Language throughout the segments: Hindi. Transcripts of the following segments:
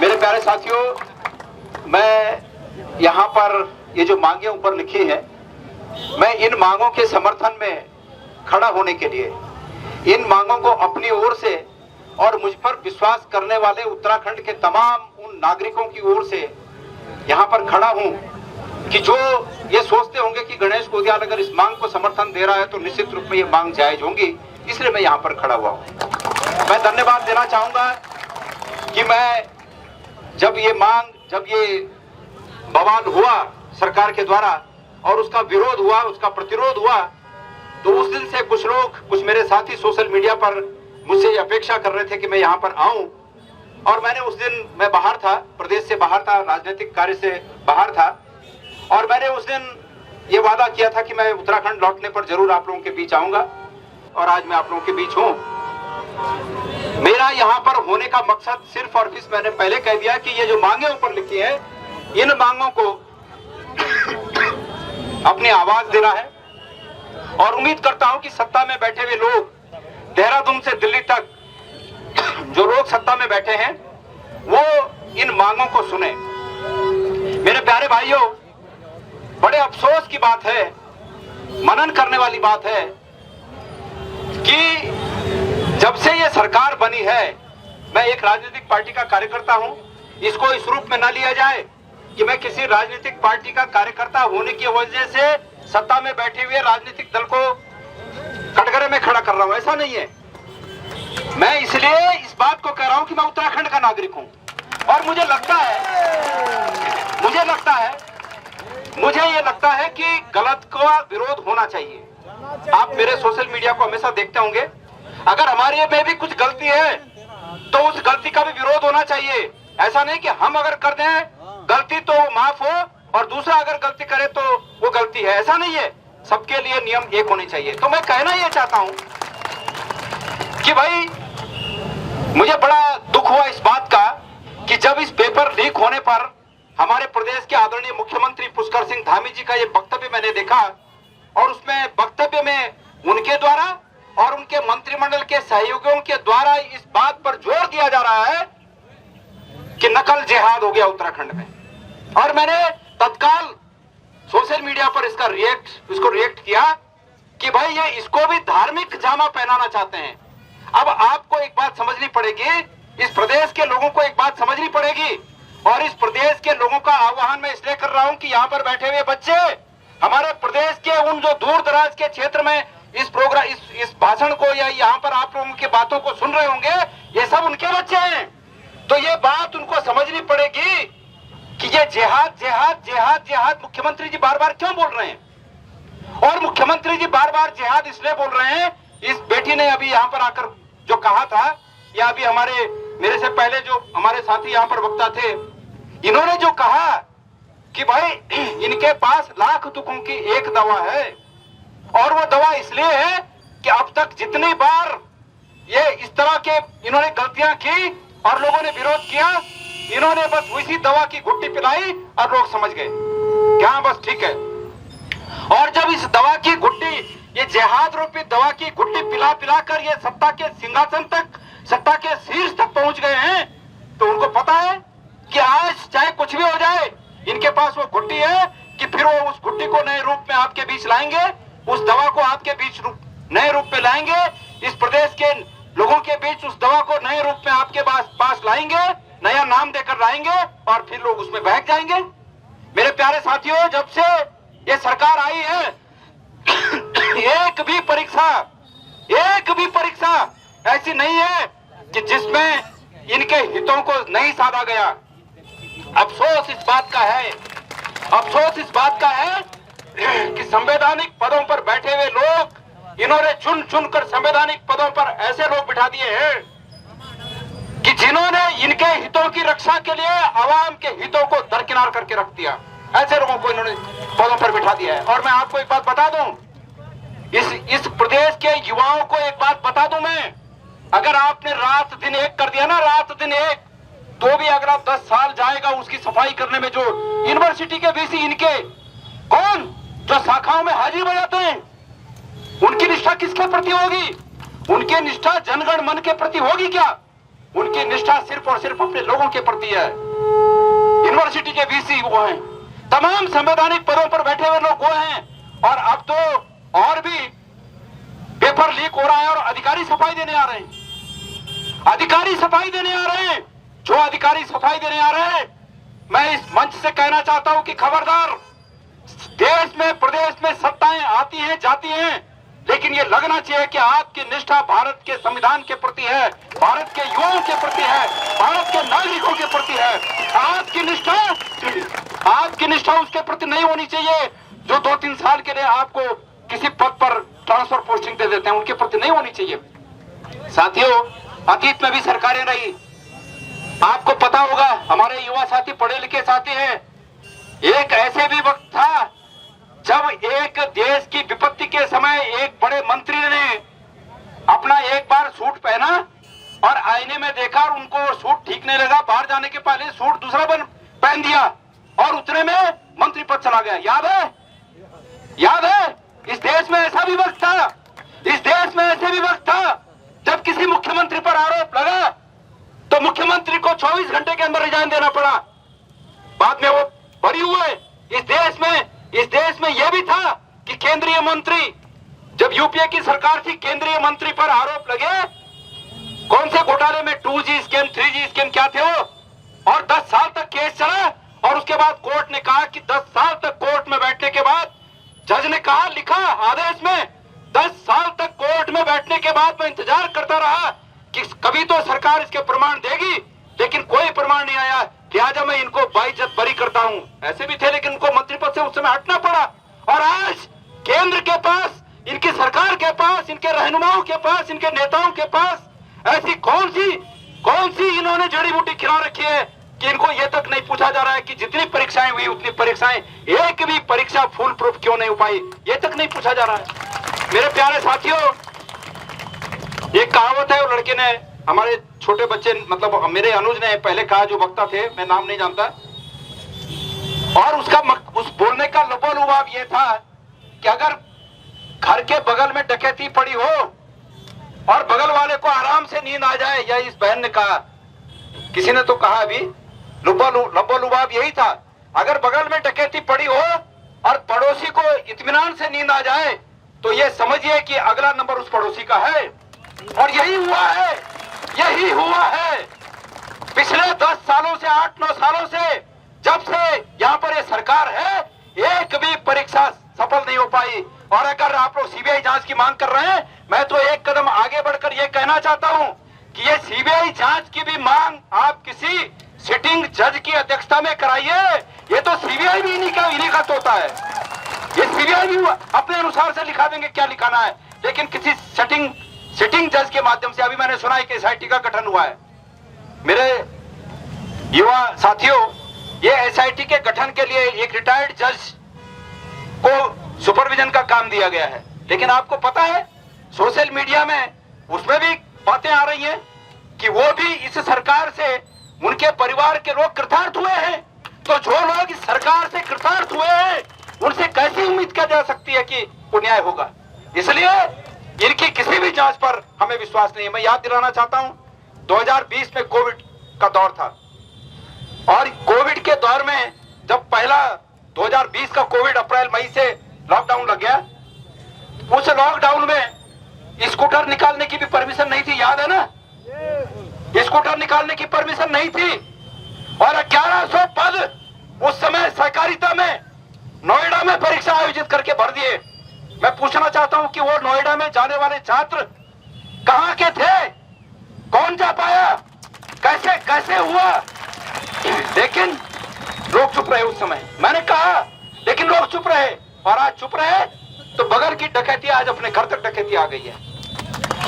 मेरे प्यारे साथियों, मैं यहाँ पर ये जो मांगे ऊपर लिखी हैं, मैं इन मांगों के समर्थन में खड़ा होने के लिए, इन मांगों को अपनी ओर से और मुझ पर विश्वास करने वाले उत्तराखंड के तमाम उन नागरिकों की ओर से यहाँ पर खड़ा हूँ कि जो ये सोचते होंगे कि गणेश कोदियाल अगर इस मांग को समर्थन दे रहा है तो निश्चित रूप में ये मांग जायज होंगी, इसलिए मैं यहाँ पर खड़ा हुआ हूँ। मैं धन्यवाद देना चाहूंगा कि मैं जब ये बवाल हुआ सरकार के द्वारा और उसका विरोध हुआ, उसका प्रतिरोध हुआ, तो उस दिन से कुछ मेरे साथी सोशल मीडिया पर मुझसे ये अपेक्षा कर रहे थे कि मैं यहाँ पर आऊं। और मैंने उस दिन, मैं बाहर था, प्रदेश से बाहर था, राजनीतिक कार्य से बाहर था, और मैंने उस दिन ये वादा किया था कि मैं उत्तराखंड लौटने पर जरूर आप लोगों के बीच आऊंगा, और आज मैं आप लोगों के बीच हूं। मेरा यहाँ पर होने का मकसद सिर्फ और सिर्फ, मैंने पहले कह दिया कि ये जो मांगे ऊपर लिखी है, इन मांगों को अपनी आवाज देना है। और उम्मीद करता हूं कि सत्ता में बैठे हुए लोग, देहरादून से दिल्ली तक जो लोग सत्ता में बैठे हैं, वो इन मांगों को सुने। मेरे प्यारे भाइयों, बड़े अफसोस की बात है, मनन करने वाली बात है कि जब से ये सरकार बनी है, मैं एक राजनीतिक पार्टी का कार्यकर्ता हूं, इसको इस रूप में ना लिया जाए कि मैं किसी राजनीतिक पार्टी का कार्यकर्ता होने की वजह से सत्ता में बैठे हुए राजनीतिक दल को कटघरे में खड़ा कर रहा हूं, ऐसा नहीं है। मैं इसलिए इस बात को कह रहा हूं कि मैं उत्तराखंड का नागरिक हूं, और मुझे ये लगता है कि गलत का विरोध होना चाहिए। आप मेरे सोशल मीडिया को हमेशा देखते होंगे, अगर हमारे में भी कुछ गलती है तो उस गलती का भी विरोध होना चाहिए। ऐसा नहीं कि हम अगर कर दें गलती तो माफ हो और दूसरा अगर गलती करे तो वो गलती है, ऐसा नहीं है। सबके लिए नियम एक होने चाहिए। तो मैं कहना ये चाहता हूं कि भाई, मुझे बड़ा दुख हुआ इस बात का कि जब इस पेपर लीक होने पर हमारे प्रदेश के आदरणीय मुख्यमंत्री पुष्कर सिंह धामी जी का ये वक्तव्य मैंने देखा, और उसमें वक्तव्य में उनके द्वारा और उनके मंत्रिमंडल के सहयोगियों के द्वारा इस बात पर जोर दिया जा रहा है कि नकल जिहाद हो गया उत्तराखंड में। और मैंने तत्काल सोशल मीडिया पर इसको रिएक्ट किया कि भाई ये इसको भी धार्मिक जामा पहनाना चाहते हैं। अब आपको एक बात समझनी पड़ेगी, इस प्रदेश के लोगों को एक बात समझनी पड़ेगी, और इस प्रदेश के लोगों का आह्वान मैं इसलिए कर रहा हूं कि यहाँ पर बैठे हुए बच्चे, हमारे प्रदेश के उन जो दूर दराज के क्षेत्र में इस भाषण को या यहाँ पर आप लोगों की बातों को सुन रहे होंगे, ये सब उनके बच्चे हैं। तो ये बात उनको समझनी पड़ेगी कि ये जिहाद जिहाद जिहाद जिहाद मुख्यमंत्री जी बार बार क्यों बोल रहे हैं। और मुख्यमंत्री जी बार बार जिहाद इसलिए बोल रहे हैं, इस बेटी ने अभी यहाँ पर आकर जो कहा था, या अभी मेरे से पहले जो हमारे साथी यहाँ पर वक्ता थे, इन्होंने जो कहा कि भाई इनके पास लाख तुकों की एक दवा है, और वो दवा इसलिए है कि अब तक जितनी बार ये इस तरह के इन्होंने गलतियां की और लोगों ने विरोध किया, इन्होंने बस उसी दवा की घुट्टी पिलाई और लोग समझ गए क्या बस ठीक है। और जब इस दवा की घुट्टी, ये जिहाद रूपी दवा की घुट्टी पिला पिलाकर ये सत्ता के सिंहासन तक, सत्ता के शीर्ष तक पहुंच गए हैं, तो उनको पता है कि आज चाहे कुछ भी हो जाए, इनके पास वो घुट्टी है कि फिर वो उस घुट्टी को नए रूप में आपके बीच लाएंगे, उस दवा को आपके बीच नए रूप में लाएंगे, इस प्रदेश के लोगों के बीच उस दवा को नए रूप में आपके पास लाएंगे, नया नाम देकर लाएंगे, और फिर लोग उसमें बहक जाएंगे। मेरे प्यारे साथियों, जब से ये सरकार आई है, एक भी परीक्षा ऐसी नहीं है कि जिसमें इनके हितों को नहीं साधा गया। अफसोस इस बात का है कि संवैधानिक पदों पर बैठे हुए लोग, इन्होंने चुन चुनकर संवैधानिक पदों पर ऐसे लोग बिठा दिए हैं कि जिन्होंने इनके हितों की रक्षा के लिए आवाम के हितों को दरकिनार करके रख दिया। ऐसे लोगों को इन्होंने पदों पर बिठा दिया है। और मैं आपको एक बात बता दूं, इस प्रदेश के युवाओं को एक बात बता दूं मैं, अगर आपने रात दिन एक कर दिया ना, रात दिन एक, तो भी अगर आप 10 साल जाएगा उसकी सफाई करने में। जो यूनिवर्सिटी के वीसी इनके कौन जो शाखाओं में हाजिरी बजाते हैं, उनकी निष्ठा किसके प्रति होगी? उनकी निष्ठा जनगण मन के प्रति होगी क्या? उनकी निष्ठा सिर्फ और सिर्फ अपने लोगों के प्रति है। यूनिवर्सिटी के वीसी वो हैं, तमाम संवैधानिक पदों पर बैठे हुए लोग वो हैं, और अब तो और भी पेपर लीक हो रहा है और अधिकारी सफाई देने आ रहे हैं। अधिकारी सफाई देने आ रहे हैं। जो अधिकारी सफाई देने आ रहे हैं, मैं इस मंच से कहना चाहता हूं कि खबरदार, देश में प्रदेश में सत्ताएं आती हैं जाती हैं, लेकिन ये लगना चाहिए कि आपकी निष्ठा भारत के संविधान के प्रति है, भारत के युवाओं के प्रति है, भारत के नागरिकों के प्रति है। आपकी निष्ठा उसके प्रति नहीं होनी चाहिए जो 2-3 साल के लिए आपको किसी पद पर ट्रांसफर पोस्टिंग दे देते हैं, उनके प्रति नहीं होनी चाहिए। साथियों, अतीत में भी सरकारें रही, आपको पता होगा, हमारे युवा साथी पढ़े लिखे साथी हैं, एक ऐसे भी वक्त था जब एक देश की विपत्ति के समय एक बड़े मंत्री ने अपना एक बार सूट पहना और आईने में देखा और उनको सूट ठीक नहीं लगा, बाहर जाने के पहले सूट दूसरा पहन दिया और उतने में मंत्री पद चला गया। याद है? याद है? इस देश में ऐसा भी वक्त था, इस देश में ऐसे भी वक्त था जब किसी मुख्यमंत्री पर आरोप लगा तो मुख्यमंत्री को 24 घंटे के अंदर रिजाइन देना पड़ा। बाद में वो बरी हुए। इस देश में यह भी था कि केंद्रीय मंत्री, जब यूपीए की सरकार थी, केंद्रीय मंत्री पर आरोप लगे, कौन से घोटाले में 2G स्कीम 3G स्कीम क्या थे वो, और 10 साल तक केस चला और उसके बाद कोर्ट ने कहा कि 10 साल तक कोर्ट में बैठने के बाद, जज ने कहा, लिखा आदेश में, 10 साल तक कोर्ट में बैठने के बाद मैं इंतजार करता रहा कि कभी तो सरकार इसके प्रमाण देगी, लेकिन कोई प्रमाण नहीं आया, लिहाजा मैं इनको बाइज्जत बरी करता हूं। ऐसे भी थे, लेकिन उनको मंत्री पद से उस समय हटना पड़ा। और आज केंद्र के पास, इनकी सरकार के पास, इनके रहनुमाओं के पास, इनके नेताओं के पास ऐसी कौन सी इन्होंने जड़ी बूटी खिला रखी है कि इनको ये तक नहीं पूछा जा रहा है कि जितनी परीक्षाएं हुई उतनी परीक्षाएं, एक भी परीक्षा फुल प्रूफ क्यों नहीं हो पाई, ये तक नहीं पूछा जा रहा है। मेरे प्यारे साथियों, एक कहावत है, वो लड़के ने, हमारे छोटे बच्चे, मतलब मेरे अनुज ने पहले कहा, जो वक्ता थे, मैं नाम नहीं जानता, और उस बोलने का लबोलुबाब ये था कि अगर घर के बगल में डकैती पड़ी हो और बगल वाले को आराम से नींद आ जाए, या इस बहन ने कहा, किसी ने तो कहा अभी, लबोलुबाब यही था, अगर बगल में डकैती पड़ी हो और पड़ोसी को इत्मीनान से नींद आ जाए तो ये समझिए कि अगला नंबर उस पड़ोसी का है। और यही हुआ है पिछले 10 सालों से, 8-9 सालों से, जब से यहाँ पर ये सरकार है, एक भी परीक्षा सफल नहीं हो पाई। और अगर आप लोग सीबीआई जांच की मांग कर रहे हैं, मैं तो एक कदम आगे बढ़कर ये कहना चाहता हूं कि ये सीबीआई जांच की भी मांग आप किसी सिटिंग जज की अध्यक्षता में कराइए। ये तो सीबीआई भी इन्हीं का तोता है, ये सीबीआई भी अपने अनुसार से लिखा देंगे क्या लिखाना है, लेकिन किसी सिटिंग जज के माध्यम से, अभी मैंने सुना है कि एसआईटी का गठन हुआ है। मेरे युवा साथियों, ये एसआईटी के गठन के लिए एक रिटायर्ड जज को सुपरविजन का काम दिया गया है, लेकिन आपको पता है सोशल मीडिया में उसमें भी बातें आ रही हैं कि वो भी इस सरकार से, उनके परिवार के लोग कृतार्थ हुए हैं। तो जो लोग इस सरकार से कृतार्थ हुए हैं, उनसे कैसी उम्मीद किया जा सकती है कि वो न्याय होगा। इसलिए इनकी किसी भी जांच पर हमें विश्वास नहीं है। मैं याद दिलाना चाहता हूं, 2020 में कोविड का दौर था, और कोविड के दौर में जब पहला 2020 का कोविड अप्रैल-मई से लॉकडाउन लग गया, उस लॉकडाउन में स्कूटर निकालने की भी परमिशन नहीं थी, याद है ना? स्कूटर निकालने की परमिशन नहीं थी, और 1100 पद उस समय सहकारिता में नोएडा में परीक्षा आयोजित करके भर दिए। मैं पूछना चाहता हूं कि वो नोएडा में जाने वाले छात्र कहां के थे? कौन जा पाया? कैसे हुआ? लेकिन लोग चुप रहे उस समय, मैंने कहा, लेकिन लोग चुप रहे, और आज चुप रहे तो बगल की डकैती आज अपने घर तक डकैती आ गई है।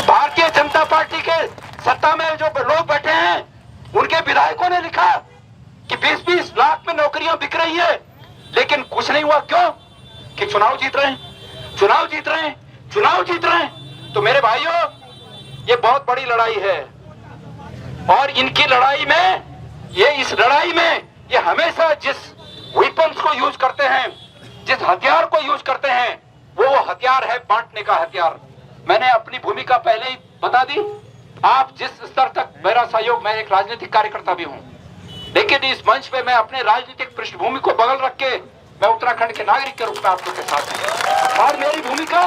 भारतीय जनता पार्टी के सत्ता में जो लोग बैठे हैं, उनके विधायकों ने लिखा कि 20-20 लाख में नौकरियां बिक रही है, लेकिन कुछ नहीं हुआ। क्यों? कि चुनाव जीत रहे हैं। तो मेरे भाइयों, ये बहुत बड़ी लड़ाई है, और इनकी लड़ाई में, इस लड़ाई में ये हमेशा जिस वेपन्स को यूज करते हैं, जिस हथियार को यूज करते हैं, वो हथियार है बांटने का हथियार। मैंने अपनी भूमिका पहले ही बता दी आप जिस स्तर तक मेरा सहयोग, मैं एक राजनीतिक कार्यकर्ता भी हूं, लेकिन इस मंच पे मैं अपने राजनीतिक पृष्ठभूमि को बगल रख के मैं उत्तराखंड के नागरिक के रूप में आप लोग के साथ हूं। और मेरी भूमिका,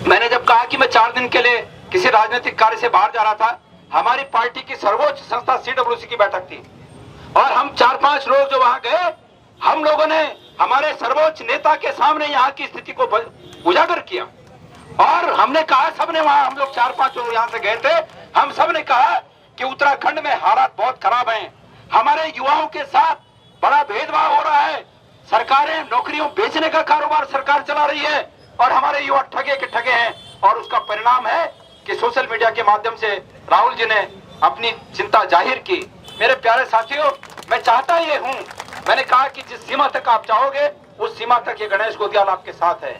मैंने जब कहा कि मैं 4 दिन के लिए किसी राजनीतिक कार्य से बाहर जा रहा था, हमारी पार्टी की सर्वोच्च संस्था CWC की बैठक थी और हम 4-5 लोग जो वहां गए, हम लोगों ने हमारे सर्वोच्च नेता के सामने यहाँ की स्थिति को उजागर किया और हमने कहा, सबने वहां, हम लोग 4-5 लोग यहाँ से गए थे, हम सब ने कहा कि उत्तराखंड में हालात बहुत खराब हैं, हमारे युवाओं के साथ बड़ा भेदभाव हो रहा है, सरकारें नौकरियों बेचने का कारोबार सरकार चला रही है और हमारे युवा ठगे के ठगे हैं और उसका परिणाम है कि सोशल मीडिया के माध्यम से राहुल जी ने अपनी चिंता जाहिर की। मेरे प्यारे साथियों, मैं चाहता ये हूं, मैंने कहा कि जिस सीमा तक आप चाहोगे उस सीमा तक ये गणेश गोदियाल आपके साथ है।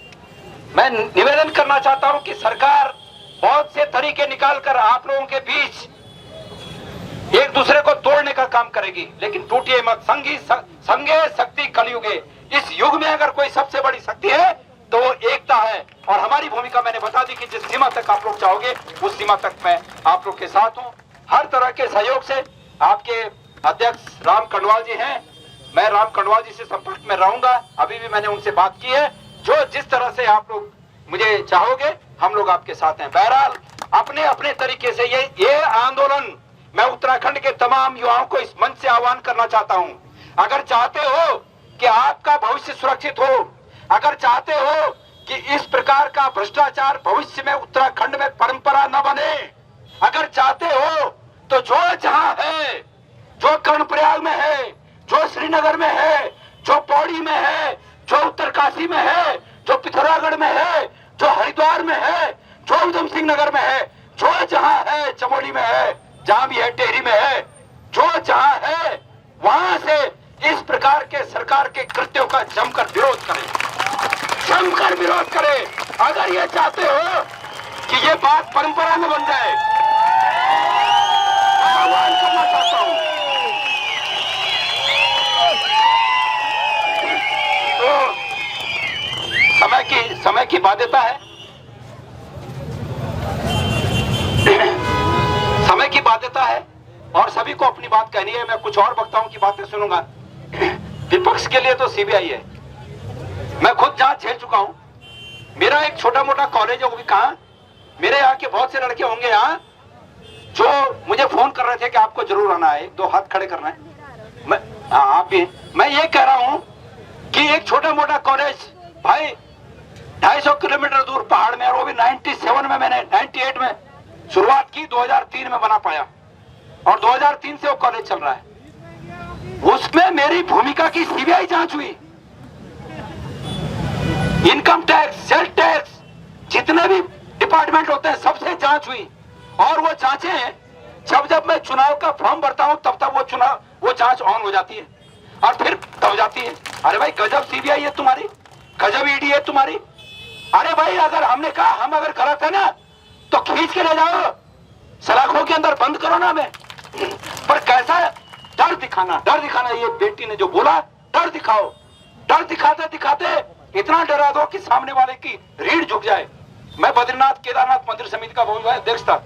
मैं निवेदन करना चाहता हूं कि सरकार बहुत से तरीके निकालकर आप लोगों के बीच एक दूसरे को तोड़ने का काम करेगी, लेकिन टूटिए मत, संगे शक्ति कलयुगे। इस युग में अगर कोई सबसे बड़ी शक्ति है तो वो एकता है और हमारी भूमिका मैंने बता दी कि जिस सीमा तक आप लोग चाहोगे उस सीमा तक मैं आप लोग के साथ हूं। हर तरह के सहयोग से आपके अध्यक्ष राम कटवाल जी हैं, मैं राम कटवाल जी से संपर्क में रहूंगा, अभी भी मैंने उनसे बात की है। जो जिस तरह से आप लोग मुझे चाहोगे हम लोग आपके साथ हैं। बहरहाल अपने अपने तरीके से ये आंदोलन मैं उत्तराखंड के तमाम युवाओं को इस मंच से आह्वान करना चाहता हूं। अगर चाहते हो कि आपका भविष्य सुरक्षित हो, अगर चाहते हो कि इस प्रकार का भ्रष्टाचार भविष्य में उत्तराखंड में परंपरा न बने, अगर चाहते हो तो जो जहां है, जो कर्णप्रयाग में है, जो श्रीनगर में है, जो पौड़ी में है, जो उत्तरकाशी में है, जो पिथौरागढ़ में है, जो हरिद्वार में है, जो उधम सिंह नगर में है, जो जहां है, चमोली में है, जहां भी है, टेहरी में है, जो जहां है वहां से इस प्रकार के सरकार के कृत्यों का जमकर विरोध करें, जमकर विरोध करें। अगर ये चाहते हो कि ये बात परंपरा में बन जाए, आह्वान करना चाहता हूं। तो समय की बाध्यता है, समय की बाध्यता है और सभी को अपनी बात कहनी है। मैं कुछ और वक्ताओं की बातें सुनूंगा। विपक्ष के लिए तो CBI है, मैं खुद जांच झेल चुका हूं। मेरा एक छोटा मोटा कॉलेज है, वो भी कहां, मेरे यहाँ के बहुत से लड़के होंगे यहाँ जो मुझे फोन कर रहे थे कि आपको जरूर आना है, 2 हाथ खड़े करना है। आप भी, मैं ये कह रहा हूं कि एक छोटा मोटा कॉलेज भाई 250 किलोमीटर दूर पहाड़ में, और वो भी 97 में, मैंने 98 में शुरुआत की, 2003 में बना पाया और 2003 से वो कॉलेज चल रहा है। उसमें मेरी भूमिका की CBI जांच हुई, इनकम टैक्स, सेल्फ टैक्स, जितने भी डिपार्टमेंट होते हैं सबसे जांच हुई और वो जांचें जब मैं चुनाव का फॉर्म भरता हूं तब वो जांच ऑन हो जाती है और फिर हो जाती है। अरे भाई गजब CBI है तुम्हारी, गजब ED है तुम्हारी। अरे भाई अगर हमने कहा हम अगर गलत है ना तो खींच के ले जाओ, सलाखों के अंदर बंद करो ना हमें। पर कैसा डर दिखाना, ये बेटी ने जो बोला, डर दिखाओ, डर दिखाते दिखाते इतना डरा दो कि सामने वाले की रीढ़ झुक जाए। मैं बद्रीनाथ केदारनाथ मंदिर समिति का अध्यक्ष था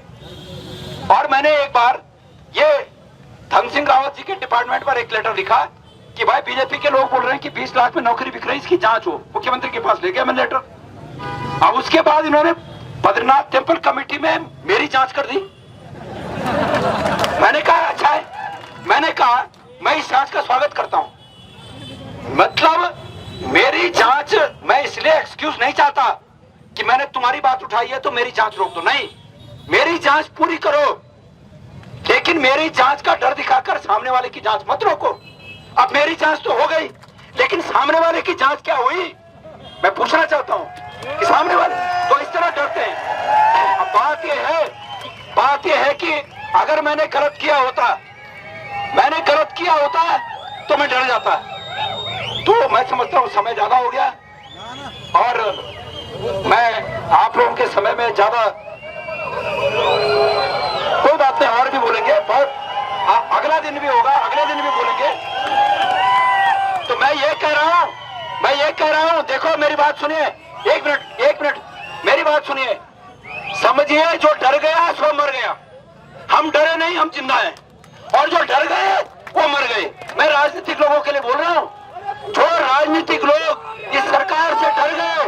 और मैंने एक बार ये धन सिंह रावत जी के डिपार्टमेंट पर एक लेटर लिखा कि भाई बीजेपी के लोग बोल रहे हैं कि 20 लाख में नौकरी बिक रही, इसकी जांच हो। मुख्यमंत्री के पास ले गया मैं लेटर। अब उसके बाद इन्होंने बद्रीनाथ टेम्पल कमेटी में मेरी जांच कर दी। मैंने कहा अच्छा है, मैंने कहा मैं इस जांच का स्वागत करता हूं। मतलब मेरी जांच, मैं इसलिए एक्सक्यूज नहीं चाहता कि मैंने तुम्हारी बात उठाई है तो मेरी जांच रोक दो, नहीं, मेरी जांच पूरी करो, लेकिन मेरी जांच का डर दिखाकर सामने वाले की जांच मत रोको। अब मेरी जांच तो हो गई, लेकिन सामने वाले की जांच क्या हुई, मैं पूछना चाहता हूं कि सामने वाले तो इस तरह डरते हैं। अब बात यह है कि अगर मैंने गलत किया होता तो मैं डर जाता। तो मैं समझता हूं समय ज्यादा हो गया और मैं आप लोगों के समय में ज्यादा कोई बात नहीं, और भी बोलेंगे, बहुत अगला दिन भी होगा, अगले दिन भी बोलेंगे। तो मैं ये कह रहा हूं, देखो मेरी बात सुनिए, एक मिनट मेरी बात सुनिए। समझिए जो डर गया सो मर गया। हम डरे नहीं, हम जिंदा हैं, और जो डर गए वो मर गए। मैं राजनीतिक लोगों के लिए बोल रहा हूं, जो राजनीतिक लोग इस सरकार से डर गए,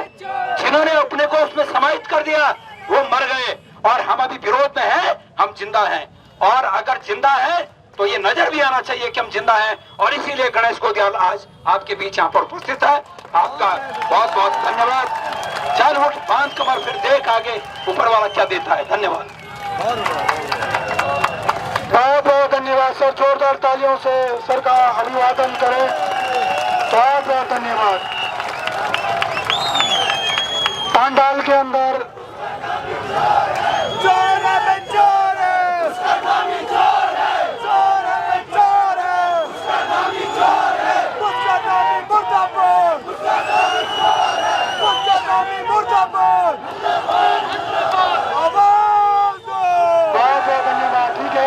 जिन्होंने अपने को उसमें समाहित कर दिया, वो मर गए। और हम अभी विरोध में हैं, हम जिंदा हैं। और अगर जिंदा है तो ये नजर भी आना चाहिए कि हम जिंदा हैं। और इसीलिए गणेश गोदियाल आज आपके बीच यहाँ पर उपस्थित है। आपका बहुत बहुत धन्यवाद। चल उठ, बांध कमर, फिर देख आगे ऊपर वाला क्या देता है। धन्यवाद, बहुत बहुत धन्यवाद सर। जोरदार तालियों से सर का अभिवादन करें। बहुत बहुत धन्यवाद। पंडाल के अंदर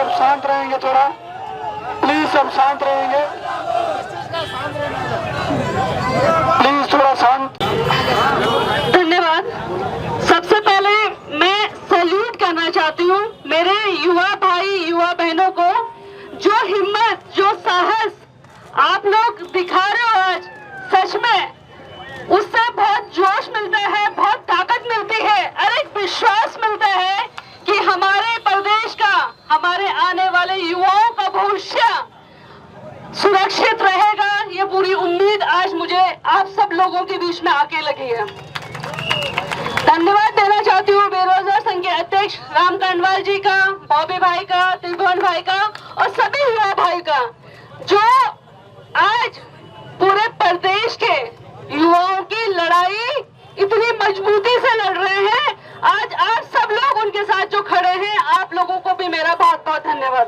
शांत रहेंगे थोड़ा, प्लीज सब शांत रहेंगे, प्लीज थोड़ा शांत। धन्यवाद। सबसे पहले मैं सैल्यूट करना चाहती हूँ मेरे युवा भाई युवा बहनों को, जो हिम्मत जो साहस आप लोग दिखा रहे हो आज, सच में उससे बहुत जोश मिलता है, बहुत ताकत मिलती है और एक विश्वास मिलता है कि हमारे प्रदेश का, हमारे आने वाले युवाओं का भविष्य सुरक्षित रहेगा। ये पूरी उम्मीद आज मुझे आप सब लोगों के बीच में आके लगी है। धन्यवाद देना चाहती हूँ बेरोजगार संघ के अध्यक्ष राम कांडवाल जी का, बॉबी भाई का, त्रिभुवन भाई का और सभी युवा भाई का, जो आज पूरे प्रदेश के युवाओं की लड़ाई इतनी मजबूती से लड़ रहे हैं। आज आप सब लोग उनके साथ जो खड़े हैं, आप लोगों को भी मेरा बहुत बहुत धन्यवाद।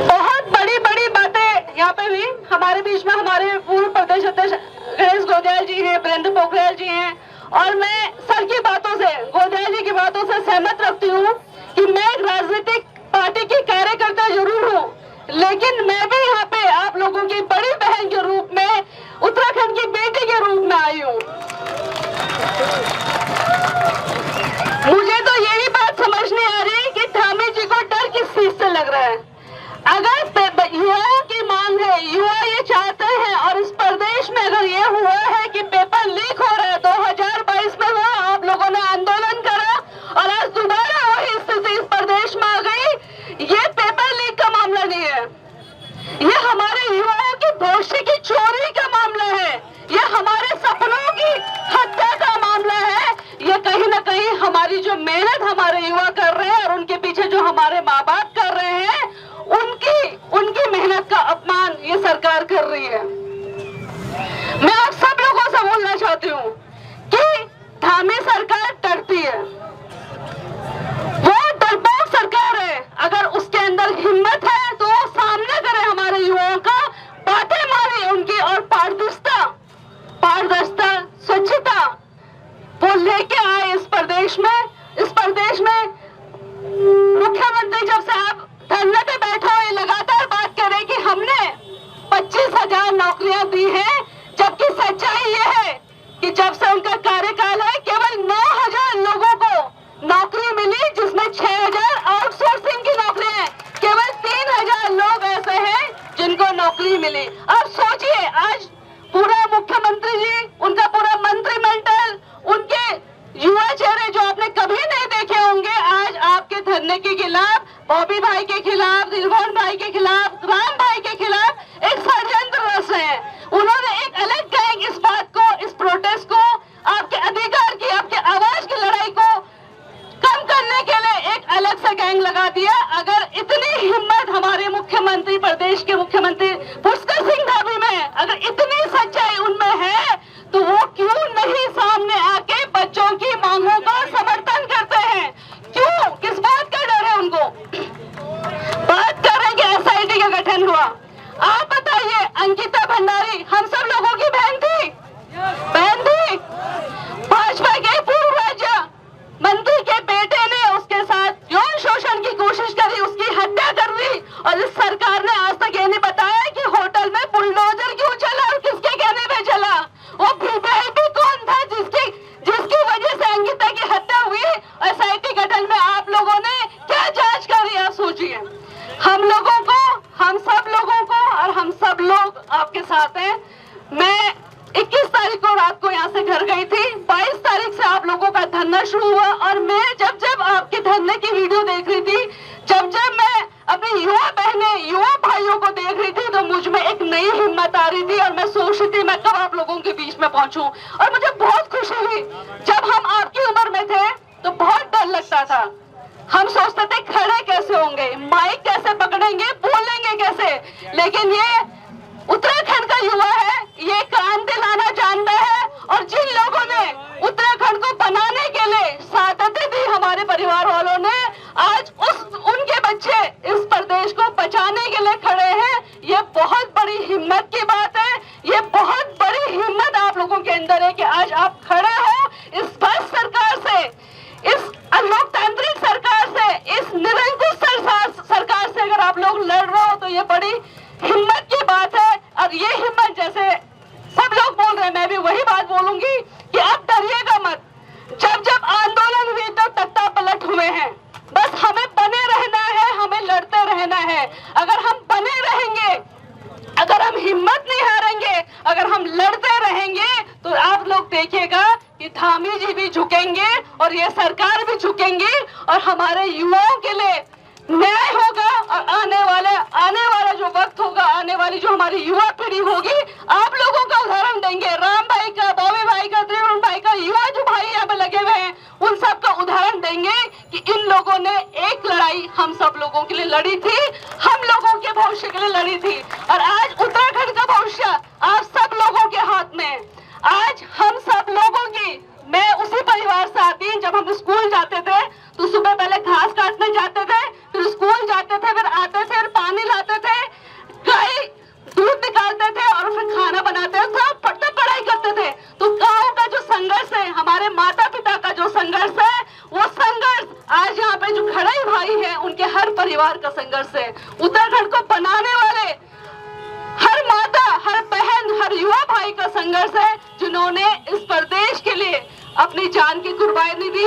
बहुत बड़ी बड़ी बातें यहाँ पे हुई हमारे बीच में। हमारे पूर्व प्रदेश अध्यक्ष गणेश गोदियाल जी हैं, वीरेंद्र पोखरियाल जी हैं, और मैं सर की बातों से, गोदियाल जी की बातों से सहमत रखती हूँ कि मैं एक राजनीतिक पार्टी की कार्यकर्ता जरूर हूँ, लेकिन मैं भी यहाँ पे आप लोगों की बड़ी बहन के रूप में, उत्तराखंड की बेटी के रूप में आई हूँ। मुझे तो यही बात समझ नहीं आ रही कि धामी जी को डर किस चीज से लग रहा है। अगर युवाओं की मांग है, युवा ये चाहते हैं, और इस प्रदेश में अगर ये हुआ है कि पेपर लीक हो रहा है, 2022 में हुआ, आप लोगों ने आंदोलन करा और आज दोबारा वही स्थिति इस प्रदेश में आ गई। ये पेपर लीक का मामला नहीं है, ये हमारे युवाओं की भविष्य की चोरी का मामला है, ये हमारे सपनों की हत्या का मामला है। ये कहीं ना कहीं हमारी जो मेहनत हमारे युवा कर रहे हैं और उनके पीछे जो हमारे माँ बाप कर रहे हैं, उनकी मेहनत का अपमान ये सरकार कर रही है। मैं आप सब लोगों से बोलना चाहती हूँ कि धामी सरकार डरती है, वो डरपोक सरकार है। अगर उसके अंदर हिम्मत है तो वो सामना करे हमारे युवाओं का, बातें मारे उनकी, और पारदर्शिता, स्वच्छता वो लेके आए इस प्रदेश में। इस प्रदेश में मुख्यमंत्री जब से आप धरने पे बैठे हुए लगातार बात कर रहे कि हमने 25,000 नौकरियां दी हैं, जबकि सच्चाई ये है कि जब से उनका कार्यकाल है केवल 9,000 लोगों को नौकरी मिली, जिसमें 6,000 आउटसोर्सिंग की नौकरियां हैं। केवल 3,000 लोग ऐसे हैं जिनको नौकरी मिली। अब सोचिए, आज पूरा मुख्यमंत्री जी, उनका पूरा मंत्रिमंडल, उनके युवा चेहरे जो आपने कभी नहीं देखे होंगे, आज आपके धरने के खिलाफ, बॉबी भाई के खिलाफ, त्रिभुवन भाई के खिलाफ, राम भाई के खिलाफ एक षड्यंत्र रच रहे हैं। उन्होंने एक अलग गैंग इस बात को, इस प्रोटेस्ट को, आपके अधिकार की, आपके आवाज की लड़ाई को कम करने के लिए एक अलग सा गैंग लगा दिया। अगर इतनी हिम्मत हमारे मुख्यमंत्री, प्रदेश के मुख्यमंत्री पुष्कर सिंह धामी में, अगर इतनी सच्चाई उनमें है, तो वो क्यों नहीं सामने आके बच्चों की मांगों का समर्थन करते हैं? क्यों? किस बात का डर है उनको? बात कर रहे हैं कि एसआईटी का गठन हुआ। आप बताइए, अंकिता भंडारी हम सब लोगों की बहन थी, भाजपा के पूर्व राज्य मंत्री के बेटे ने उसके साथ यौन शोषण की कोशिश करी, उसकी हत्या कर दी, और इस सरकार ने आज तक ये नहीं बताया कि होटल में बुलडोजर क्यों चला और किसके कहने पे चला। वो भी कौन था जिसकी वजह से अंकिता हम लोगों को, हम सब लोगों को, और हम सब लोग आपके साथ हैं। मैं 21 तारीख को रात को यहाँ से घर गई थी। 22 तारीख से आप लोगों का धरना शुरू हुआ और मैं जब जब आपके धरने की वीडियो देख रही थी, जब जब मैं अपनी युवा बहनें, युवा भाइयों को देख रही थी, तो मुझ में एक नई हिम्मत आ रही थी और मैं सोच रही थी मैं कब आप लोगों के बीच में पहुंचूं। और मुझे बहुत खुशी हुई। जब हम आपकी उम्र में थे तो बहुत डर लगता था। हम सोचते थे खड़े कैसे होंगे, माइक कैसे पकड़ेंगे, बोलेंगे कैसे। लेकिन ये उत्तराखंड का युवा है, ये क्रांति लाना जानता है। और जिन लोगों ने उत्तराखंड को बनाने के लिए सादतें दी हमारे परिवार वालों ने, आज उनके बच्चे इस प्रदेश को बचाने के लिए खड़े हैं। ये बहुत बड़ी हिम्मत की बात है। ये बहुत बड़ी हिम्मत आप लोगों के अंदर है कि आज आप खड़े हो इस भ्रष्ट सरकार से, इस अलोकतांत्रिक सरकार से, इस निरंकुश सरकार से अगर आप लोग लड़ रहे हो तो ये बड़ी हिम्मत की बात है। और ये हिम्मत जैसे सब लोग बोल रहे हैं, मैं भी वही बात बोलूंगी कि आप डरिएगा मत। जब जब आंदोलन हुए तो तख्ता पलट हुए हैं। बस हमें बने रहना है, हमें लड़ते रहना है। अगर हम बने रहेंगे, अगर हम हिम्मत नहीं हारेंगे, अगर हम लड़ते रहेंगे तो आप लोग देखिएगा कि धामी जी भी झुकेंगे और ये सरकार भी झुकेंगी और हमारे युवाओं के लिए न्याय होगा। और आने वाला जो वक्त होगा, आने वाली जो हमारी युवा पीढ़ी होगी, आप लोगों का उदाहरण देंगे। राम भाई का, बॉबी भाई का, त्रिवेण भाई का, युवा जो भाई यहाँ पे लगे हुए हैं, उन सब का उदाहरण देंगे कि इन लोगों ने एक लड़ाई हम सब लोगों के लिए लड़ी थी, हम लोगों के भविष्य के लिए लड़ी थी। और आज उत्तराखंड का भविष्य आप सब लोगों के हाथ में है। आज हम सब लोगों की, मैं उसी परिवार से आती हूँ। जब हम स्कूल जाते थे तो सुबह पहले घास काटने जाते थे, फिर स्कूल जाते थे, फिर आते थे, फिर पानी लाते थे, गाय दूध निकालते थे और फिर खाना बनाते थे, सब पढ़ाई करते थे। तो गांव का जो संघर्ष है, हमारे माता पिता का जो संघर्ष है, वो संघर्ष आज यहाँ पे जो खड़े भाई हैं उनके हर परिवार का संघर्ष है। उत्तराखंड को बनाने वाले हर माता, हर बहन, हर युवा भाई का संघर्ष है, जिन्होंने इस प्रदेश के लिए अपनी जान की कुर्बानी दी,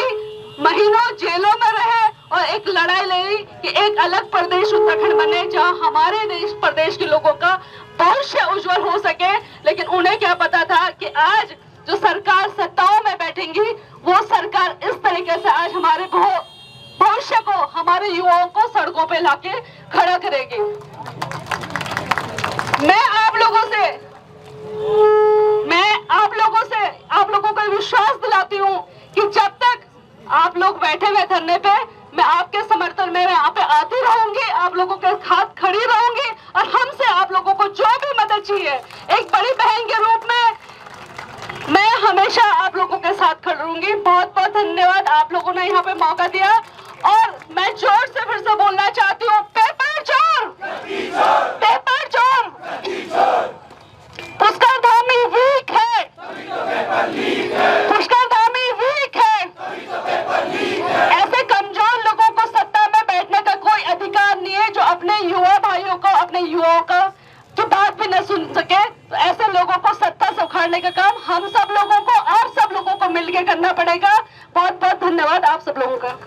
महीनों जेलों में रहे और एक लड़ाई लड़ी कि एक अलग प्रदेश उत्तराखंड बने, जहां हमारे देश प्रदेश के लोगों का भविष्य उज्जवल हो सके। लेकिन उन्हें क्या पता था कि आज जो सरकार सत्ताओं में बैठेंगी, वो सरकार इस तरीके से आज हमारे भविष्य को, हमारे युवाओं को सड़कों पे लाके खड़ा करेगी। मैं आप लोगों को विश्वास दिलाती हूँ कि जब तक आप लोग बैठे हुए धरने पे, मैं आपके समर्थन में यहाँ पे आती रहूंगी, आप लोगों के साथ खड़ी रहूंगी और हमसे आप लोगों को जो भी मदद चाहिए, एक बड़ी बहन के रूप में मैं हमेशा आप लोगों के साथ खड़ी रहूंगी। बहुत बहुत धन्यवाद, आप लोगों ने यहाँ पे मौका दिया। और मैं जोर से फिर से बोलना चाहती हूँ, पेपर चोर, पेपर चोर, पुष्कर धामी वीक है, पुष्कर धामी वीक है। ऐसे कमजोर लोगों को सत्ता में बैठने का कोई अधिकार नहीं है, जो अपने युवा भाइयों को, अपने युवाओं का की बात भी न सुन सके। तो ऐसे लोगों को सत्ता से उखाड़ने का काम हम सब लोगों को, आप सब लोगों को मिलकर करना पड़ेगा। बहुत बहुत धन्यवाद आप सब लोगों का।